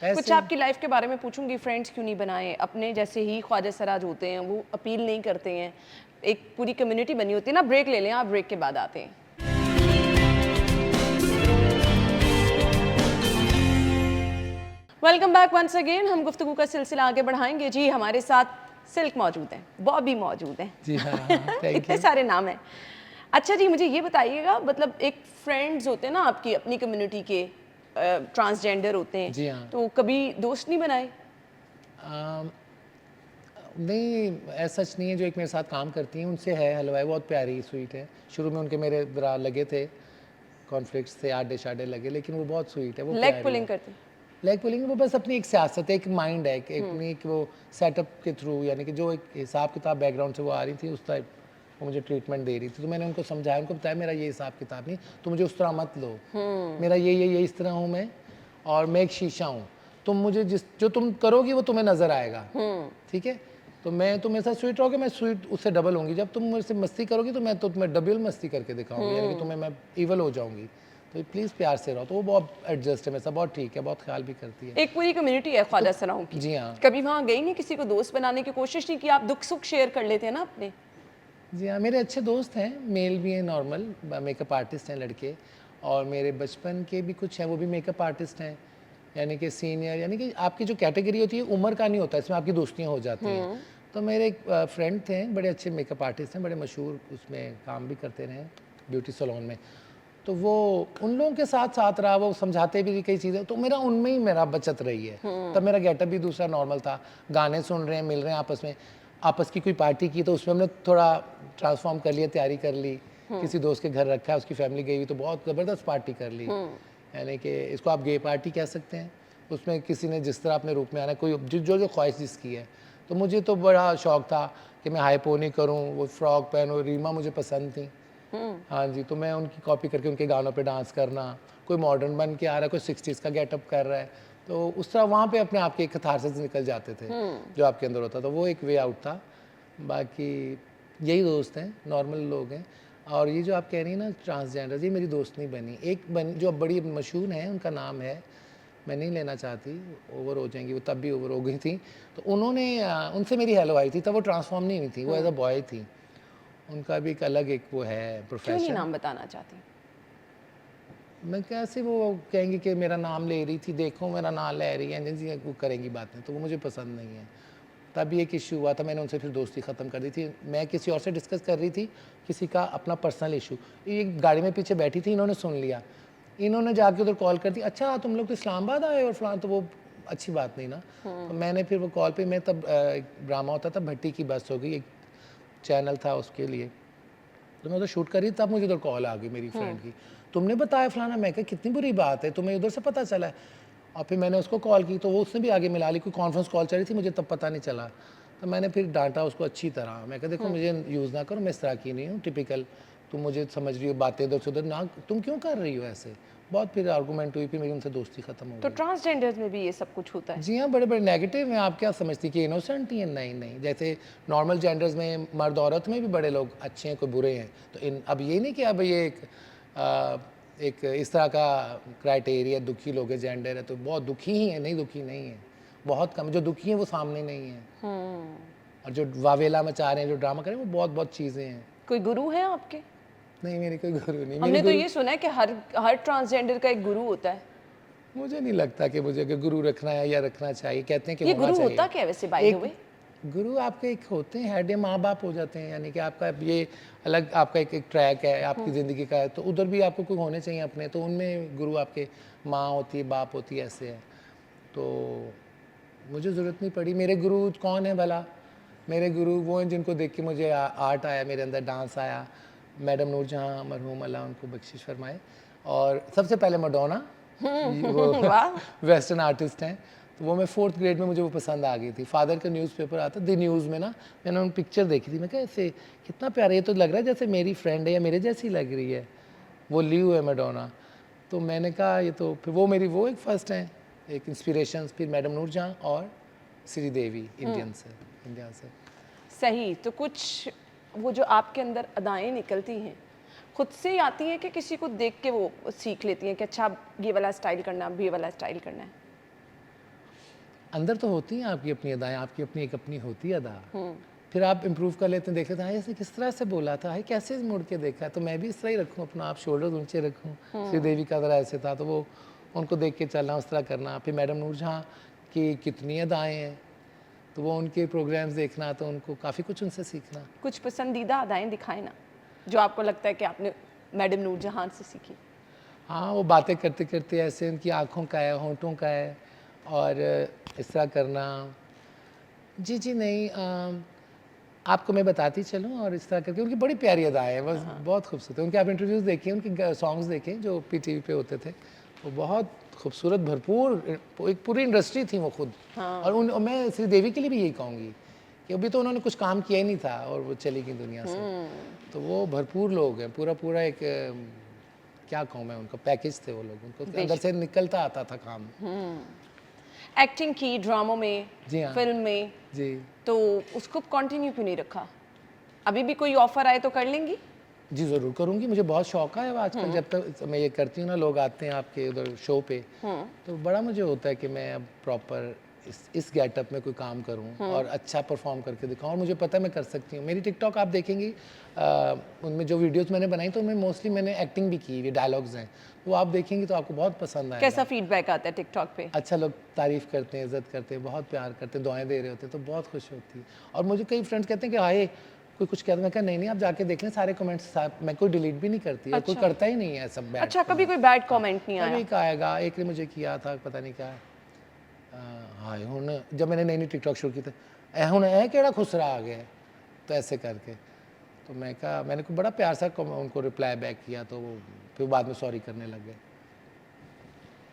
कुछ आपकी लाइफ के बारे में पूछूंगी। फ्रेंड्स क्यों नहीं बनाए? अपने जैसे ही ख्वाजा सराज होते हैं, वो अपील नहीं करते हैं, एक पूरी कम्युनिटी बनी होती है ना। ब्रेक ले लें, आप ब्रेक के बाद आते हैं। Welcome back once again. हम गुफ्तगू का सिलसिला आगे बढ़ाएंगे जी। हमारे साथ सिल्क मौजूद है, बॉबी मौजूद है। जी हाँ, थैंक इतने सारे नाम हैं। अच्छा जी, मुझे ये बताइएगा, मतलब एक फ्रेंड्स होते हैं ना आपकी अपनी कम्युनिटी के, ट्रांसजेंडर होते हैं, जी हाँ। तो कभी दोस्त नहीं बनाए? नहीं, ऐसा सच नहीं है। जो एक मेरे साथ काम करती हैं उनसे है हलवाई, बहुत प्यारी स्वीट है। शुरू में उनके मेरे जरा लगे थे, कॉन्फ्लिक्ट्स थे, आडे शाडे लगे, लेकिन वो बहुत स्वीट है। वो लेग पुलिंग करते हैं? लेग पुलिंग वो बस अपनी एक सियासत है, एक माइंड है, कि अपनी एक वो सेटअप के थ्रू, यानी कि जो एक हिसाब किताब बैकग्राउंड से वो आ रही थी उस टाइप वो मुझे ट्रीटमेंट दे रही थी। तो मैंने उनको समझाया, उनको बताया मेरा ये हिसाब किताब नहीं, तो मुझे उस तरह मत लो। मेरा ये इस तरह हूँ मैं, और मैं एक शीशा हूँ। तुम मुझे जो तुम करोगी वो तुम्हें नजर आएगा, ठीक है? तो मैं तुम मेरे साथ स्वीट रहोगे, मैं स्वीट उससे डबल होंगी। जब तुम मेरे से मस्ती करोगी तो मैं तो तुम्हें डबल मस्ती करके दिखाऊंगी, यानी कि तुम्हें मैं इवल हो जाऊंगी। तो प्लीज़ प्यार से रहो। तो वो बहुत एडजस्ट है मेरे साथ, बहुत ठीक है, बहुत ख्याल भी करती है। एक पूरी कम्युनिटी है ख्वाजा सराओं की। जी हाँ। कभी वहाँ गई नहीं, किसी को दोस्त बनाने की कोशिश नहीं की? आप दुख सुख शेयर कर लेते हैं ना अपने? जी हाँ, मेरे अच्छे दोस्त हैं, मेल भी हैं, नॉर्मल मेकअप आर्टिस्ट हैं लड़के, और मेरे बचपन के भी कुछ हैं, वो भी मेकअप आर्टिस्ट हैं, यानी कि सीनियर। यानी कि आपकी जो कैटेगरी होती है उम्र का नहीं होता, इसमें आपकी दोस्तियाँ हो जाती हैं। तो मेरे एक फ्रेंड थे, बड़े अच्छे मेकअप आर्टिस्ट हैं, बड़े मशहूर, उसमें काम भी करते रहे ब्यूटी सैलून में। तो वो उन लोगों के साथ साथ रहा, वो समझाते भी कई चीज़ें, तो मेरा उनमें ही मेरा बचत रही है। तब मेरा गेटअप भी दूसरा नॉर्मल था, गाने सुन रहे हैं, मिल रहे हैं आपस में, आपस की कोई पार्टी की तो उसमें हमने थोड़ा ट्रांसफॉर्म कर लिया, तैयारी कर ली। किसी दोस्त के घर रखा है, उसकी फैमिली गई हुई, तो बहुत ज़बरदस्त पार्टी कर ली। यानी कि इसको आप गे पार्टी कह सकते हैं। उसमें किसी ने जिस तरह अपने रूप में आना, कोई जो ख्वाहिश जिसकी है। तो मुझे तो बड़ा शौक़ था कि मैं हाई पोनी करूँ, वो फ्रॉक पहनूँ। रीमा मुझे पसंद थी, हाँ जी, तो मैं उनकी कॉपी करके उनके गानों पे डांस करना। कोई मॉडर्न बन के आ रहा है, कोई 60s का गेटअप कर रहा है, तो उस तरह वहाँ पे अपने आप के एक कैथारसिस निकल जाते थे जो आपके अंदर होता था। वो एक वे आउट था। बाकी यही दोस्त हैं, नॉर्मल लोग हैं। और ये जो आप कह रही हैं ना ट्रांसजेंडर, ये मेरी दोस्त नहीं बनी। एक बनी जो बड़ी मशहूर है, उनका नाम है, मैं नहीं लेना चाहती, ओवर हो जाएंगी, वो तब भी ओवर हो गई थी। तो उन्होंने उनसे मेरी हेलो आई थी, तब वो ट्रांसफॉर्म नहीं हुई थी, वो एज अ बॉय थी। उनका भी एक अलग एक वो है प्रोफेशन। क्यों नहीं नाम बताना चाहती? मैं कैसे, वो कहेंगी कि मेरा नाम ले रही थी, देखो मेरा नाम ले रही है, जी वो करेंगी बातें, तो वो मुझे पसंद नहीं है। तब एक इशू हुआ था, मैंने उनसे फिर दोस्ती ख़त्म कर दी थी। मैं किसी और से डिस्कस कर रही थी, किसी का अपना पर्सनल इशू। ये गाड़ी में पीछे बैठी थी, इन्होंने सुन लिया, इन्होंने जाके उधर कॉल कर दी, अच्छा तुम लोग तो इस्लामाबाद आए और फलां, तो वो अच्छी बात नहीं ना। तो मैंने फिर वो कॉल पे, मैं तब ड्रामा होता था, भट्टी की बस हो गई, एक चैनल था उसके लिए, तो मैं उधर शूट कर रही, तब मुझे उधर कॉल आ गई मेरी फ्रेंड की, तुमने बताया फलाना। मैं कहा कितनी बुरी बात है, तुम्हें उधर से पता चला है? और फिर मैंने उसको कॉल की, तो वो उसने भी आगे मिला ली, कोई कॉन्फ्रेंस कॉल चल रही थी, मुझे तब पता नहीं चला। तो मैंने फिर डांटा उसको अच्छी तरह, मैं कहा देखो मुझे यूज़ ना करो, मैं इस तरह की नहीं हूँ टिपिकल, तुम मुझे समझ रही हो बातें इधर से उधर ना, तुम क्यों कर रही हो ऐसे। बहुत फिर आर्गूमेंट हुई, फिर मेरी उनसे दोस्ती खत्म हो तो गई। ट्रांसजेंडर में भी ये सब कुछ होता है? जी हाँ, बड़े बड़े नेगेटिव हैं। आप क्या समझती कि इनोसेंट ही हैं? नहीं नहीं, जैसे नॉर्मल जेंडर्स में मर्द औरत में भी बड़े लोग अच्छे हैं, कोई बुरे हैं। तो इन अब ये नहीं कि अब ये एक इस तरह का क्राइटेरिया दुखी लोग हैं, जेंडर है तो बहुत दुखी ही है, नहीं दुखी नहीं है, बहुत कम। जो दुखी हैं वो सामने नहीं है, और जो वावेला मचा रहे हैं, जो ड्रामा कर रहे हैं, वो बहुत बहुत चीज़ें हैं। कोई गुरु है आपके? नहीं, मेरी कोई गुरु नहीं। हमने तो ये सुना है कि हर ट्रांसजेंडर का एक गुरु होता है। मुझे नहीं लगता कि मुझे गुरु रखना है या रखना चाहिए, कहते हैं कि ये होना गुरु चाहिए। होता क्या है वैसे, बाय द वे? गुरु आपके एक होते हैं, हेड या माँ बाप हो जाते हैं, यानी कि आपका ये अलग आपका एक ट्रैक है आपकी ज़िंदगी का है, तो उधर भी आपको कोई होने चाहिए अपने, तो उनमें गुरु आपके माँ होती है, बाप होती है, ऐसे है। तो मुझे ज़रूरत नहीं पड़ी। मेरे गुरु कौन है भला? मेरे गुरु वो हैं जिनको देख के मुझे आर्ट आया, मेरे अंदर डांस आया। मैडम नूरजहाँ मरहूम, अल्लाह उनको बख्शिश फरमाए। और सबसे पहले मैडोना, वो वाह। वेस्टर्न आर्टिस्ट हैं, तो वो मैं 4th ग्रेड में मुझे वो पसंद आ गई थी। फादर का न्यूज़पेपर आता, द न्यूज़ में ना, मैंने उन पिक्चर देखी थी, मैं कहा ऐसे कितना प्यारा, ये तो लग रहा है जैसे मेरी फ्रेंड है या मेरे जैसी लग रही है, वो ल्यू है मैडोना। तो मैंने कहा ये तो फिर वो मेरी वो एक फर्स्ट हैं, एक इंस्पिरेशन, फिर मैडम नूरजहाँ और श्रीदेवी इंडिया से। सही। तो कुछ वो जो आपके अंदर अदाएं निकलती हैं खुद से ही आती हैं कि किसी को देख के वो सीख लेती हैं कि अच्छा अब ये वाला स्टाइल करना, अब ये वाला स्टाइल करना है? अंदर तो होती हैं आपकी अपनी अदाएं, आपकी अपनी एक अपनी होती है अदा, फिर आप इम्प्रूव कर लेते हैं, देख लेते हैं हाँ ऐसे किस तरह से बोला था, हाय कैसे मुड़ के देखा, तो मैं भी इस तरह ही रखूँ अपना, आप शोल्डर ऊंचे रखूँ। श्रीदेवी का ज़रा ऐसे था, तो वो उनको देख के चलना, उस तरह करना। फिर मैडम नूरजहाँ की कितनी अदाएँ हैं, तो वो उनके प्रोग्राम्स देखना, तो उनको काफ़ी कुछ उनसे सीखना। कुछ पसंदीदा अदाएं दिखाए ना जो आपको लगता है कि आपने मैडम नूरजहां से सीखी। हाँ, वो बातें करते करते ऐसे उनकी आँखों का है, होंठों का है, और इस तरह करना। जी नहीं, आपको मैं बताती चलूँ, और इस तरह करके उनकी बड़ी प्यारी अदाएँ हैं, बस बहुत खूबसूरत है। उनके आप इंटरव्यूज़ देखिए, उनके सॉन्ग्स देखें जो पीटीवी पे होते थे, वो बहुत खूबसूरत, भरपूर, एक पूरी इंडस्ट्री थी वो खुद। और मैं श्रीदेवी के लिए भी यही कहूँगी कि अभी तो उन्होंने कुछ काम किया ही नहीं था और वो चली गई दुनिया से। तो वो भरपूर लोग हैं, पूरा एक क्या कहूँ मैं, उनका पैकेज थे वो लोग, उनको अंदर से निकलता आता था काम। एक्टिंग की ड्रामों में, जी हाँ। फिल्म में, जी तो उसको कंटिन्यू क्यों नहीं रखा? अभी भी कोई ऑफर आए तो कर लेंगी? जी, ज़रूर करूँगी, मुझे बहुत शौक है आजकल, जब तक मैं ये करती हूँ ना, लोग आते हैं आपके उधर शो पे, तो बड़ा मुझे होता है कि मैं अब प्रॉपर इस गेटअप में कोई काम करूँ और अच्छा परफॉर्म करके दिखाऊँ, और मुझे पता है मैं कर सकती हूँ। मेरी टिकटॉक आप देखेंगी, उनमें जो वीडियोस मैंने बनाई, तो उनमें मोस्टली मैंने एक्टिंग भी की, ये डायलॉग्स हैं, वो आप देखेंगी तो आपको बहुत पसंद आएगा। कैसा फीडबैक आता है टिकटॉक पे? अच्छा, लोग तारीफ़ करते हैं, इज़्ज़त करते हैं, बहुत प्यार करते हैं, दुआएँ दे रहे होते हैं, तो बहुत खुशी होती है। और मुझे कई फ्रेंड्स कहते हैं कि हाय, कोई कुछ कहता है, मैं कहा नहीं आप जाके देख लें सारे कमेंट्स, मैं कोई डिलीट भी नहीं करती, और कोई करता ही नहीं है सब बैड। अच्छा, कभी कोई बैड कमेंट नहीं आया? कभी एक आएगा, एक ने मुझे किया था, पता नहीं क्या, हाय हुन, जब मैंने नई टिकटॉक शुरू की थी, ए हुन ए केड़ा खुसरा आ गया है, तो ऐसे करके, तो मैं कहा, मैंने को बड़ा प्यार से उनको रिप्लाई बैक किया, तो वो फिर बाद में सॉरी करने लग गए।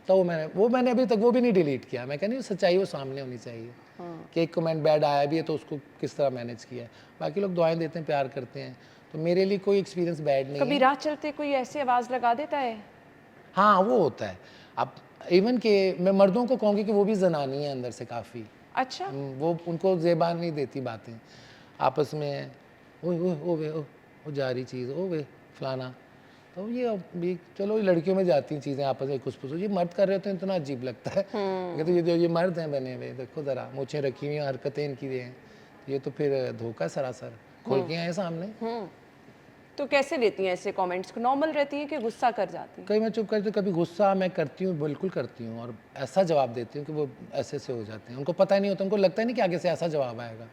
तो वो मैंने अभी तक वो भी नहीं डिलीट किया। मैं कहनी सच्चाई वो सामने होनी चाहिए, कि एक कमेंट बैड आया भी है तो उसको किस तरह मैनेज किया है। बाकी लोग दुआएं देते हैं, प्यार करते हैं, तो मेरे लिए कोई एक्सपीरियंस बैड नहीं कभी है। राह चलते कोई ऐसी आवाज लगा देता है? हाँ, वो होता है। अब इवन के मैं मर्दों को कहूँगी कि वो भी जनानी है अंदर से काफ़ी। अच्छा। वो उनको ज़ेबान नहीं देती बातें आपस में, ओ जा रही चीज़, ओ वे फलाना, तो ये चलो ये लड़कियों में जाती हैं चीज़ें आपस में खुश, ये मर्द कर रहे होते हैं, इतना अजीब लगता है। तो ये मर्द हैं बने हुए, देखो ज़रा मूँछें रखी हुई हैं, हरकतें इनकी हैं, ये तो फिर धोखा सरासर खोल के आए सामने। तो कैसे लेती हैं ऐसे कमेंट्स को? नॉर्मल रहती हैं कि गुस्सा कर जाती हैं? कभी मैं चुप करती, कभी गुस्सा मैं करती हूँ, बिल्कुल करती हूँ, और ऐसा जवाब देती हूँ कि वो ऐसे से हो जाते हैं, उनको पता ही नहीं होता, उनको लगता ही नहीं कि आगे से ऐसा जवाब आएगा।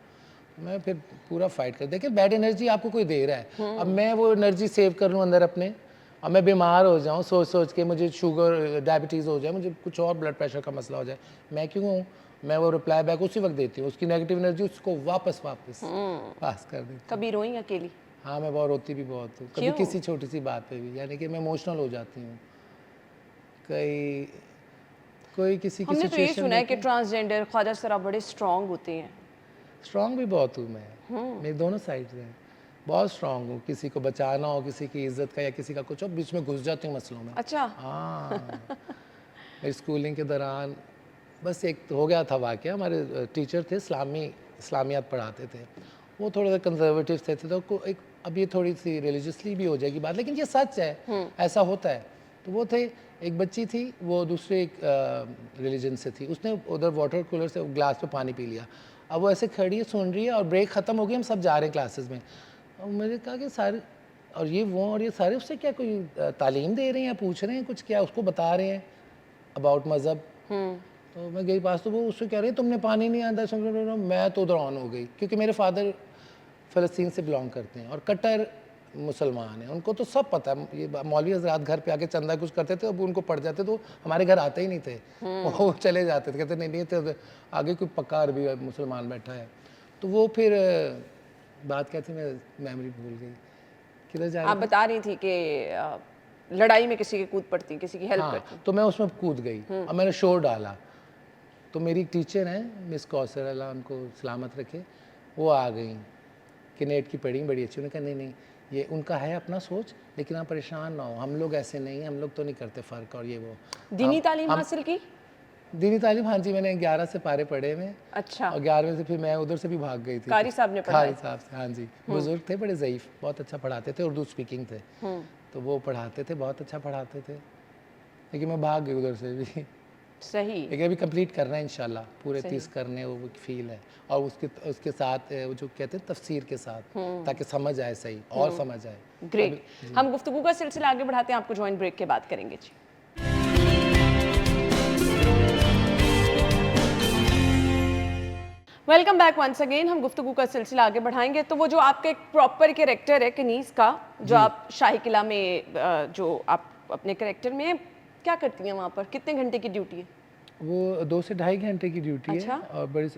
मैं फिर पूरा फाइट कर, देखिए बैड एनर्जी आपको कोई दे रहा है, अब मैं वो एनर्जी सेव कर लूँ अंदर अपने, अब मैं बीमार हो जाऊँ सोच के, मुझे शुगर डायबिटीज़ हो जाए, मुझे कुछ और ब्लड प्रेशर का मसला हो जाए, मैं क्यों हूँ, मैं वो रिप्लाई बैक उसी वक्त देती हूँ, उसकी नेगेटिव एनर्जी उसको वापस पास कर देती हूँ। कभी रोई अकेली? हाँ, मैं बहुत रोती भी बहुत हूँ, कभी क्यों? किसी छोटी सी बात पे भी, यानी कि मैं इमोशनल हो जाती हूँ। कोई किसी की हमने तो ये सिचुएशन सुना है कि ट्रांसजेंडर ख्वाजा सरा बड़े स्ट्रांग होते हैं। स्ट्रांग भी बहुत हूँ मैं, मेरे दोनों साइड से बहुत स्ट्रांग हूँ। किसी को बचाना हो, किसी की इज्जत का या किसी का कुछ हो, बीच में घुस जाती हूँ मसलों में। अच्छा। हाँ, मेरी स्कूलिंग के दौरान बस एक हो गया था वाक़या, हमारे टीचर थे, इस्लामियात पढ़ाते थे, वो थोड़े से कंजर्वेटिव थे, तो एक अब ये थोड़ी सी रिलीजियसली भी हो जाएगी बात, लेकिन ये सच है, ऐसा होता है। तो वो थे, एक बच्ची थी, वो दूसरे एक रिलीजन से थी, उसने उधर वाटर कूलर से ग्लास में पानी पी लिया। अब वो ऐसे खड़ी है, सुन रही है, और ब्रेक ख़त्म हो गई, हम सब जा रहे हैं क्लासेस में, और मैंने कहा कि सारे और ये सारे उससे क्या कोई तालीम दे रहे हैं या पूछ रहे हैं कुछ, क्या उसको बता रहे हैं अबाउट मज़हब। तो तो मैं गई पास, तो वो उससे कह रही तुमने पानी नहीं आंदा, मैं तो उधर ऑन हो गई, क्योंकि मेरे फादर फ़लस्तीन से बिलोंग करते हैं और कट्टर मुसलमान हैं, उनको तो सब पता है। ये मौलवी हजरात घर पे आके चंदा कुछ करते थे, अब उनको पड़ जाते तो हमारे घर आते ही नहीं थे, वो चले जाते थे, कहते नहीं नहीं तो आगे कोई पक्का अरबी मुसलमान बैठा है। तो वो फिर बात क्या थी, मैं मेमोरी भूल गई, किधर जा आप बता रही थी कि लड़ाई में किसी की कूद पड़ती, किसी की हेल्प हाँ, करती। तो मैं उसमें कूद गई और मैंने शोर डाला। तो मेरी एक टीचर हैं मिस कौसर, अल्लाह उनको सलामत रखे, वो आ गई कि नेट की पढ़ी बड़ी अच्छी। उन्होंने कहा नहीं नहीं ये उनका है अपना सोच, लेकिन आप परेशान ना हो, हम लोग ऐसे नहीं हैं, हम लोग तो नहीं करते फ़र्क और ये वो। दीनी तालीम हासिल की? दीनी तालीम, हाँ जी, मैंने 11 से पारे पढ़े में, अच्छा, और 11वें से फिर मैं उधर से भी भाग गई थी। कारी साहब ने पढ़ाया? कारी साहब से, हाँ जी, बुजुर्ग थे, बड़े ज़ईफ़, बहुत अच्छा पढ़ाते थे, उर्दू स्पीकिंग थे, तो वो पढ़ाते थे, बहुत अच्छा पढ़ाते थे, लेकिन मैं भाग गई उधर से भी। सही। लेकिन अभी कंप्लीट करना है इंशाल्लाह, पूरे 30 करने, वो फील है, और उसके साथ वो जो कहते हैं तफसीर के साथ, ताकि समझ आए सही और समझ आए। ग्रेट। हम गुफ्तगू का सिलसिला आगे बढ़ाते हैं, आपको जॉइंट ब्रेक के बाद करेंगे जी। Welcome back once again. हम गुफ्तगू का सिलसिला आगे बढ़ाएंगे। तो वो जो आपका एक प्रॉपर कैरेक्टर है कनीज़ का, जो आप शाही किला में जो आप अपने कैरेक्टर में क्या करती हैं वहाँ पर, कितने घंटे की ड्यूटी है? वो 2 से ढाई घंटे की ड्यूटी अच्छा। है और बड़ी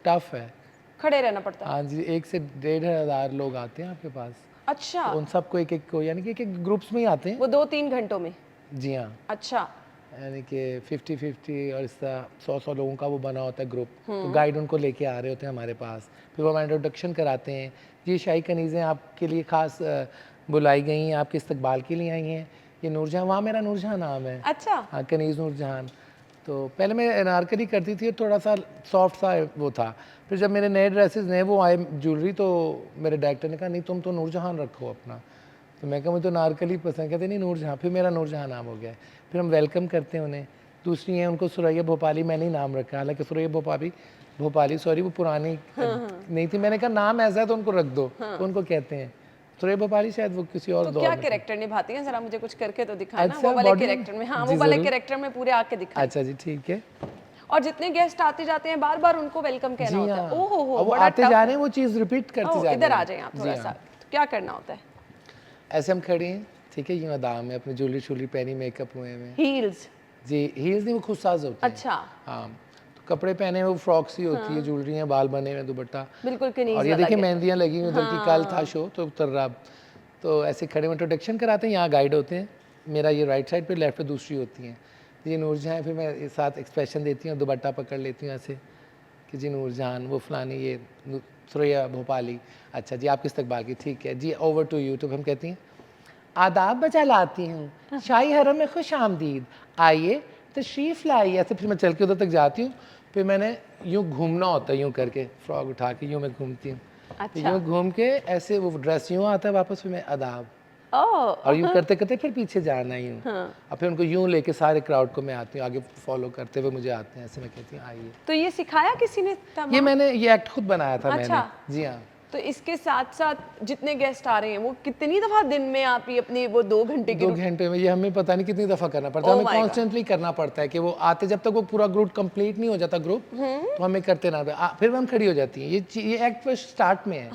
टफ है। खड़े रहना पड़ता है? हाँ जी, 1 से 1,500 लोग आते हैं आपके पास, अच्छा, तो उन सबको एक एक को, यानी कि एक ग्रुप्स में ही आते हैं। वो 2-3 घंटों में? जी हाँ, अच्छा, यानी कि 50-50 और इस तरह 100-100 लोगों का वो बना होता है ग्रुप, तो गाइड उनको लेके आ रहे होते हैं हमारे पास, फिर वो हमारा इंट्रोडक्शन कराते हैं, ये शाही कनीज़ें आपके लिए ख़ास बुलाई गई हैं, आपके इस्तकबाल के लिए आई हैं, ये नूरजहाँ, वहाँ मेरा नूरजहाँ नाम है। अच्छा। हाँ, कनीज़ नूरजहाँ। तो पहले मैं अनारकली करती थी, थोड़ा सा सॉफ्ट सा वो था, फिर जब मेरे नए ड्रेसेस नए वो आए ज्वेलरी, तो मेरे डायरेक्टर ने कहा नहीं तुम तो नूरजहाँ रखो अपना, तो मैं कहा मुझे तो नारकली पसंद, कहते नहीं नूरजहाँ, फिर मेरा नूरजहाँ नाम हो गया है। फिर हम वेलकम करते हैं उन्हें। दूसरी हैं उनको सुरैया भोपाली मैंने ही नाम रखा, हालांकि सुरैया भोपाली सॉरी वो पुरानी नहीं थी, मैंने कहा नाम ऐसा है तो उनको रख दो, तो उनको कहते हैं सुरैया भोपाली, शायद वो किसी और तो दौर क्या में थे। कैरेक्टर निभाती हैं, जरा मुझे कुछ करके तो दिखाएं ना, अच्छा, वो वाले body- कैरेक्टर में। हाँ, जी, वो वाले ज़रूर। कैरेक्टर में पूरे आके दिखाएं। अच्छा जी, ठीक है। और जितने गेस्ट आते जाते हैं बार बार उनको वेलकम कहना जी होता हाँ, है? ओहो हो, अब वो बड़ा आते tough जा है। रहे हैं, वो चीज़ रिपीट करती ओह, जा रही इधर है। आ जाएं आप जी थोड़ा हाँ। सा। तो क्या करना होता है? ऐसे हम खड़े हैं, ठीक है, यूँ अदा में अपनी ज्वेलरी पहनी, मेकअप हुए में। हील्स? जी, हील्स नहीं, वो खुद साज होते हैं। अच्छा, हाँ, तो कपड़े पहने हुए, वो फ्रॉक सी होती है, ज्वेलरी है, बाल बने हुए, दुपट्टा, बिल्कुल कनीज और ये वाला देखिए गेटअप। मेहंदियाँ लगी हुई, उधर की कल था शो तो उतर रहा। तो ऐसे खड़े हुए इंट्रोडक्शन कराते हैं, यहाँ गाइड होते हैं, मेरा ये राइट साइड पे, लेफ्ट पे दूसरी होती हैं, ये नूरजहाँ है, फिर मैं इस साथ एक्सप्रेशन देती हूँ, दुपट्टा पकड़ लेती हूँ ऐसे कि जी नूरजहान, वो फलानी, ये सुरैया भोपाली, अच्छा जी आपके इस्तकबाल की, ठीक है जी, ओवर टू यू। तो हम कहती हैं आदाब बचा लाती हूँ, शाही हरम में खुश आमदीद, आइए तशरीफ़ लाइए। ऐसे फिर मैं चल के उधर तक जाती हूँ, फिर मैंने यूँ घूमना होता है, यूँ करके फ्रॉक उठा के यूँ मैं घूमती हूँ, अच्छा। यूँ घूम के ऐसे वो ड्रेस यूँ आता है वापस, फिर मैं आदाब, ओह, और यूँ करते करते फिर पीछे जाना यूँ, हाँ। और फिर उनको यूँ लेके सारे क्राउड को मैं आती हूँ, आगे फॉलो करते हुए मुझे आते हैं, ऐसे मैं कहती हूँ आइए। तो ये सिखाया किसी ने तमाम? ये मैंने ये एक्ट खुद बनाया था अच्छा। मैंने। जी हाँ, तो इसके साथ साथ जितने गेस्ट आ रहे हैं, वो कितनी दफा दिन में आप ये अपनी वो 2 घंटे की 2 घंटे में ये हमें पता नहीं कितनी दफ़ा करना पड़ता है, Oh हमें my God. कॉन्स्टेंटली करना पड़ता है कि वो आते, जब तक वो पूरा ग्रुप कंप्लीट नहीं हो जाता ग्रुप, तो हमें करते ना फिर हम खड़ी हो जाती हैं। ये एक्ट फर्स्ट स्टार्ट में है,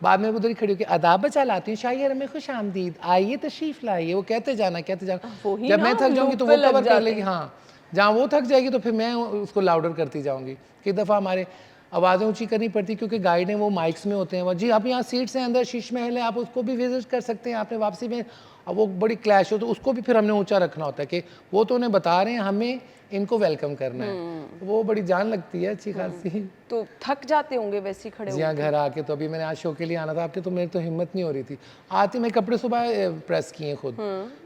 बाद में उधर ही खड़ी होकर अदाब बचा लाती हूँ, शाही हरम में खुश आमदीद, आइए तशरीफ़ लाइए, वो कहते जाना कहते जाना। वही जब ना, मैं थक जाऊँगी loop तो पे वो लग कवर कर जाते लेगी, हैं। हाँ, जहाँ वो थक जाएगी तो फिर मैं उसको लाउडर करती जाऊँगी। कई दफ़ा हमारे आवाज़ें ऊंची करनी पड़ती, क्योंकि गाइड हैं वो माइक्स में होते हैं, वो जी आप यहाँ सीट्स हैं, अंदर शीश महल है, आप उसको भी विजिट कर सकते हैं, आपने वापसी में, अब वो बड़ी क्लैश हो तो उसको भी फिर हमने ऊंचा रखना होता है कि वो तो उन्हें बता रहे हैं, हमें इनको वेलकम करना है, वो बड़ी जान लगती है अच्छी खासी। तो थक जाते होंगे वैसे ही खड़े जी हाँ, घर आके तो अभी मैंने आज शो के लिए आना था आपके, तो मेरी तो हिम्मत नहीं हो रही थी आती, मैं कपड़े सुबह प्रेस किए खुद,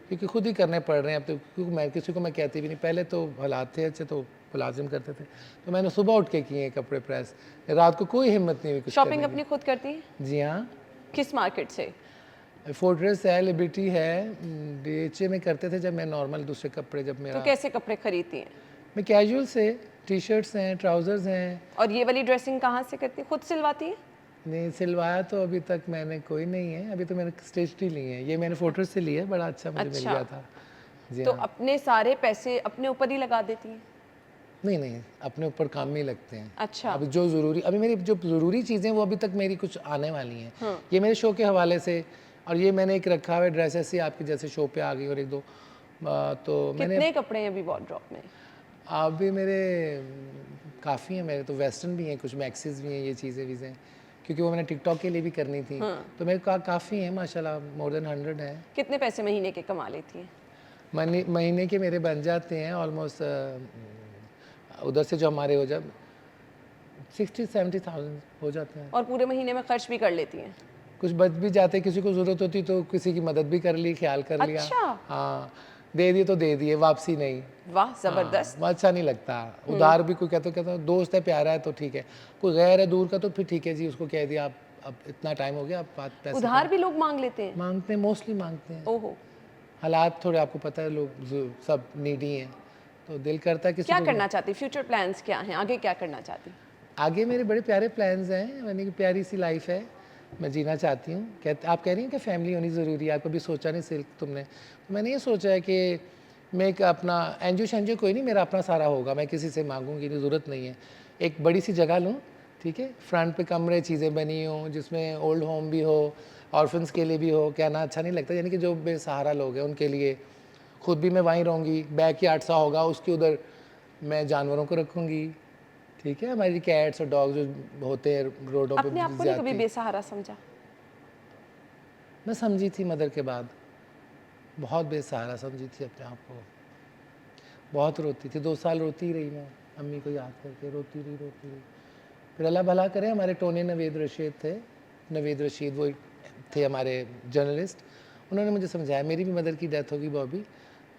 क्योंकि खुद ही करने पड़ रहे हैं अब तो, क्योंकि मैं किसी को मैं कहती भी नहीं, पहले तो हालात थे अच्छे तो मुलाजिम करते थे, तो मैंने सुबह उठ के किए कपड़े प्रेस, रात को कोई हिम्मत नहीं हुई कुछ शॉपिंग करने अपनी खुद करती है? की। जी हाँ, किस मार्केट से? फोर्ट्रेस है, लिबर्टी है, डीएचए में करते थे जब मैं नॉर्मल दूसरे कपड़े, जब तो मेरा कैसे कपड़े खरीदती हैं? मैं कैजुअल से, टी शर्ट्स हैं, ट्राउज़र्स हैं। और ये वाली ड्रेसिंग कहाँ से करती है? खुद सिलवाती है? नहीं, सिलवाया तो अभी तक मैंने कोई नहीं है, अभी तो मैंने स्टिच्ड ही ली है, ये मैंने फोर्ट्रेस से ली है, बड़ा अच्छा मुझे मिल अच्छा। गया था। जी तो हाँ, अपने सारे पैसे अपने ऊपर ही लगा देती हैं? नहीं नहीं, अपने ऊपर काम में ही लगते हैं। अच्छा। अभी जो ज़रूरी, अभी मेरी जो ज़रूरी चीज़ें वो अभी तक मेरी कुछ आने वाली हैं। ये मेरे शो के हवाले से, और ये मैंने एक रखा हुआ है ड्रेसेस ही आपकी जैसे शो पे आ गई, और एक दो तो मैंने कितने कपड़े हैं अभी वार्डरोब में? अभी मेरे काफ़ी हैं, मेरे तो वेस्टर्न भी हैं, कुछ मैक्सीज भी हैं, ये चीज़ें वीज़ें, क्योंकि वो मैंने टिकटॉक के लिए भी करनी थी। तो मेरे काफ़ी हैं माशाल्लाह, मोर देन 100 हैं। कितने पैसे महीने के कमा लेती हैं? महीने के मेरे बन जाते हैं ऑलमोस्ट, उधर से जो हमारे हो जब 60-70,000 हो जाते हैं। और पूरे महीने में खर्च भी कर लेती हैं? कुछ बच भी जाते, किसी को ज़रूरत होती तो किसी की मदद भी कर ली, ख्याल कर लिया। अच्छा। हाँ, दे दिए तो दे दिए, वापसी नहीं। वाह, जबरदस्त। हाँ, अच्छा नहीं लगता उधार भी। कोई कहता दोस्त है, प्यारा है तो ठीक है, कोई गैर है, दूर का तो फिर ठीक है जी, उसको कह दिया आप अब इतना टाइम हो गया, आप बात पैसे उधार भी लोग मांग लेते हैं? मांगते हैं, मोस्टली मांगते हैं। ओहो। हालात थोड़े आपको पता है, लोग सब नीडी हैं, तो दिल करता है किसी क्या को। करना चाहती? फ्यूचर प्लान्स क्या हैं? आगे क्या करना चाहती? आगे मेरे बड़े प्यारे प्लान्स हैं, मैंने की प्यारी सी लाइफ है, मैं जीना चाहती हूँ। आप कह रही हैं कि फैमिली होनी ज़रूरी है, आपको भी सोचा नहीं सिल्क तुमने, तो मैंने ये सोचा है कि मैं एक अपना एनजीओ शेंजियो कोई नहीं, मेरा अपना सारा होगा, मैं किसी से मांगूंगी नहीं, ज़रूरत नहीं है। एक बड़ी सी जगह लूँ, ठीक है, फ्रंट पे कमरे चीज़ें बनी हों, जिसमें ओल्ड होम भी हो, ऑर्फन्स के लिए भी हो, कहना अच्छा नहीं लगता, यानी कि जो बेसहारा लोग हैं उनके लिए। खुद भी मैं वहीं रहूँगी, बैकयार्ड सा होगा, उसके उधर मैं जानवरों को रखूँगी, ठीक है, हमारी कैट्स और डॉग जो होते हैं रोडों पे अपने आप को नहीं कभी बेसहारा समझा? मैं समझी थी मदर के बाद, बहुत बेसहारा समझी थी अपने आप को, बहुत रोती थी, 2 साल रोती ही रही मैं, अम्मी को याद करके रोती रही। फिर अल्लाह भला करे, हमारे टोनी नवेद रशीद थे, नवेद रशीद वो थे हमारे जर्नलिस्ट, उन्होंने मुझे समझाया, मेरी भी मदर की डेथ होगी बॉबी,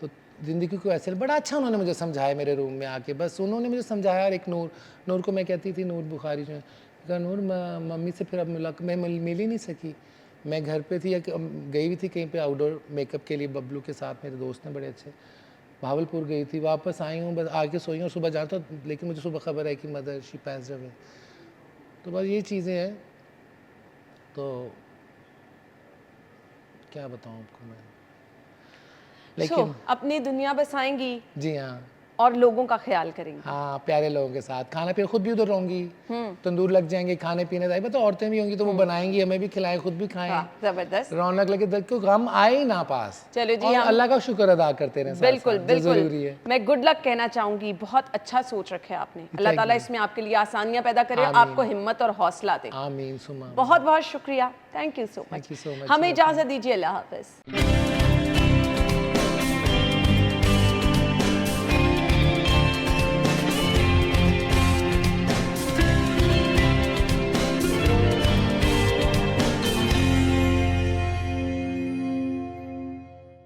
तो ज़िंदगी को ऐसे, बड़ा अच्छा उन्होंने मुझे समझाया मेरे रूम में आके, बस उन्होंने मुझे समझाया। और एक नूर को मैं कहती थी, नूर बुखारी जो है, कहा नूर मम्मी से फिर अब मैं मिल ही नहीं सकी, मैं घर पे थी या गई भी थी कहीं पे आउटडोर मेकअप के लिए, बबलू के साथ, मेरे दोस्त हैं बड़े अच्छे, भावलपुर गई थी, वापस आई हूँ, बस आके सोई हूँ और सुबह जाता, लेकिन मुझे सुबह खबर है कि मदर शी पैस्ड अवे। तो बस ये चीज़ें हैं, तो क्या बताऊँ आपको मैं, लेकिन अपनी दुनिया बसाएंगी जी हाँ, और लोगों का ख्याल करेंगी। हाँ, प्यारे लोगों के साथ खाना पीना, खुद भी उधर रहूँगी, तंदूर लग जाएंगे, खाने पीने जाए, तो औरतें भी होंगी तो वो बनाएंगी, हमें भी खिलाएं, खुद भी खाएं, जबरदस्त। रौनक लगे, क्यों हम आए ही ना पास। चलो जी, और हम अल्लाह का शुक्र अदा करते रहें, बिल्कुल जो जरूरी बिल्कुल। है। मैं गुड लक कहना चाहूंगी, बहुत अच्छा सोच रखा है आपने। अल्लाह ताला इसमें आपके लिए आसानियां पैदा करे, आपको हिम्मत और हौसला दे। आमीन सुमा। बहुत बहुत शुक्रिया, thank you so much. Thank you so much. हमें इजाजत दीजिए, अल्लाह हाफिज।